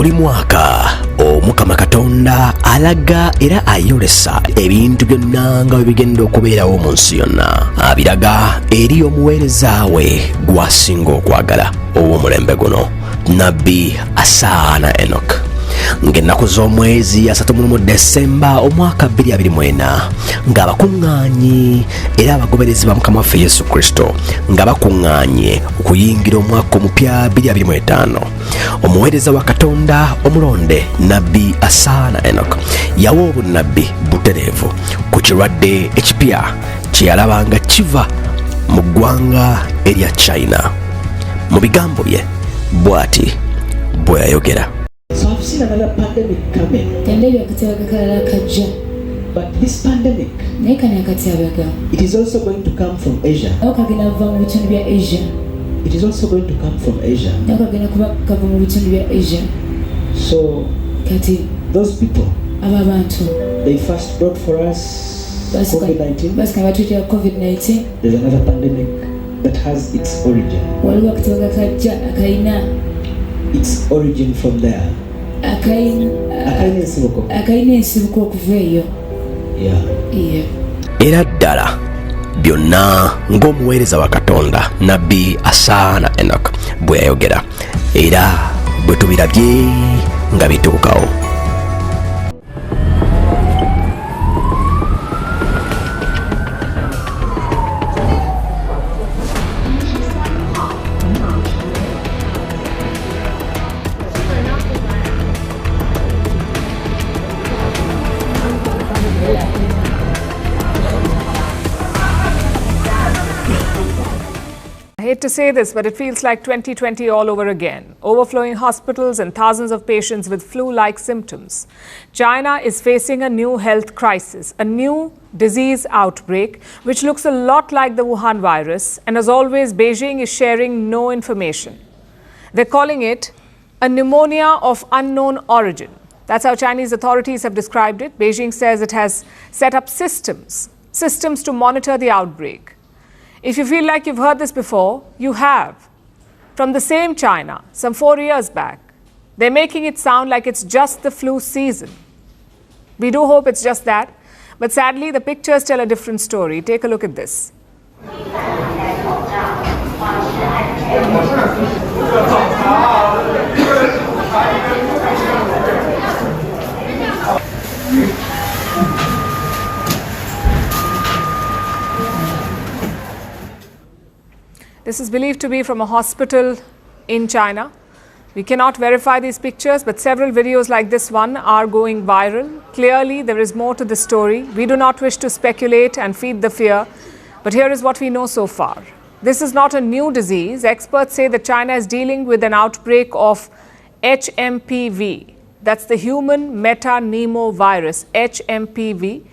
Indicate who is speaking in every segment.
Speaker 1: Buli mwaka Omukama Katonda alaga era ayolesa ebintu byonna nga bigenda okubeerawo mu nsi yonna. Abiraga eri omuweereza we gwasinga okwagala ow'omulembe guno, Nabbi Asaana Enoch. Ng'ennaku z'omwezi 31 Desemba omwaka 2024 ng'abakuŋŋaanyi era abagoberezi ba Mukama waffe Yesu Kristo nga bakuŋŋaanye okuyingira omwaka omupya 2025, omuweereza wa Katonda omulonde Nabbi Asaana Enoch yawa obunabbi butereevu ku kirwadde ekipya kye yalabanga kiva mu ggwanga erya China. Mu bigambo bye bw'ati bwe yayogera.
Speaker 2: So I've seen another pandemic coming. But this pandemic, it is also going to come from Asia. It is also going to come from Asia. So those people, they first brought for us COVID-19. There's another pandemic that has its origin. Its origin from there.
Speaker 1: Era ddala byonna ng'omuweereza wa Katonda Nabbi Asaana Enoch bwe yayogera era bwe tubirabye nga bituukawo.
Speaker 3: I hate to say this, but it feels like 2020 all over again. Overflowing hospitals and thousands of patients with flu-like symptoms. China is facing a new health crisis, a new disease outbreak, which looks a lot like the Wuhan virus. And as always, Beijing is sharing no information. They're calling it a pneumonia of unknown origin. That's how Chinese authorities have described it. Beijing says it has set up systems to monitor the outbreak. If you feel like you've heard this before, you have. From the same China, some 4 years back. They're making it sound like it's just the flu season. We do hope it's just that, but sadly the pictures tell a different story. Take a look at this. This is believed to be from a hospital in China. We cannot verify these pictures, but several videos like this one are going viral. Clearly, there is more to the story. We do not wish to speculate and feed the fear, but here is what we know so far. This is not a new disease. Experts say that China is dealing with an outbreak of HMPV. That's the human metapneumovirus, HMPV.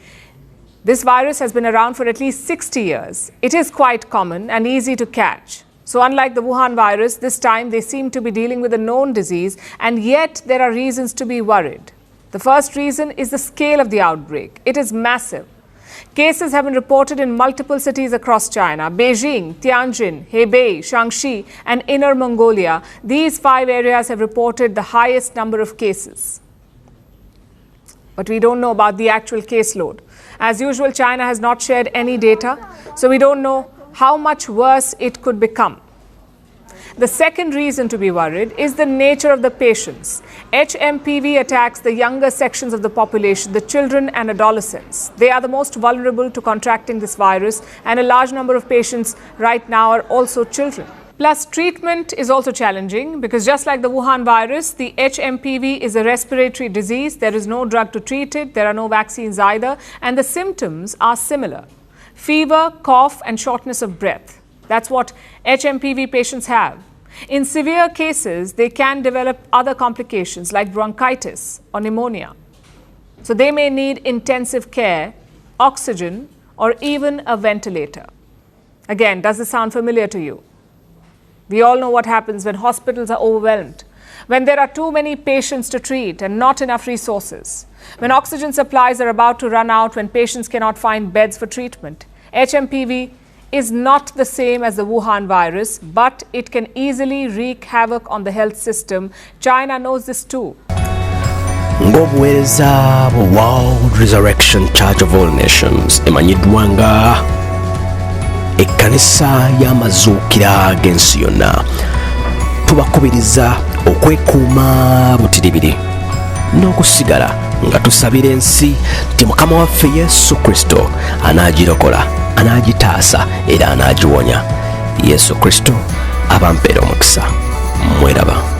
Speaker 3: This virus has been around for at least 60 years. It is quite common and easy to catch. So unlike the Wuhan virus, this time they seem to be dealing with a known disease, and yet there are reasons to be worried. The first reason is the scale of the outbreak. It is massive. Cases have been reported in multiple cities across China: Beijing, Tianjin, Hebei, Shaanxi, and Inner Mongolia. These 5 areas have reported the highest number of cases. But we don't know about the actual caseload. As usual, China has not shared any data, so we don't know how much worse it could become. The second reason to be worried is the nature of the patients. HMPV attacks the younger sections of the population, the children and adolescents. They are the most vulnerable to contracting this virus, and a large number of patients right now are also children. Plus, treatment is also challenging because just like the Wuhan virus, the HMPV is a respiratory disease. There is no drug to treat it. There are no vaccines either. And the symptoms are similar: fever, cough, and shortness of breath. That's what HMPV patients have. In severe cases, they can develop other complications like bronchitis or pneumonia. So they may need intensive care, oxygen, or even a ventilator. Again, does this sound familiar to you? We all know what happens when hospitals are overwhelmed, when there are too many patients to treat and not enough resources, when oxygen supplies are about to run out, when patients cannot find beds for treatment. HMPV is not the same as the Wuhan virus, but it can easily wreak havoc on the health system. China knows this too.
Speaker 1: Ng'obuweereza bwe World Resurrection Church of All Nations emanyiddwa nga ekkanisa y'amazuukira g'ensi yonna, tubakubiriza okwekuuma butiribiri n'okusigala nga tusabira ensi nti Mukama waffe Yesu Kristo anaagirokola, anaagitaasa era anaagiwonya. Yesu Kristo abampeera omukisa. Mweraba.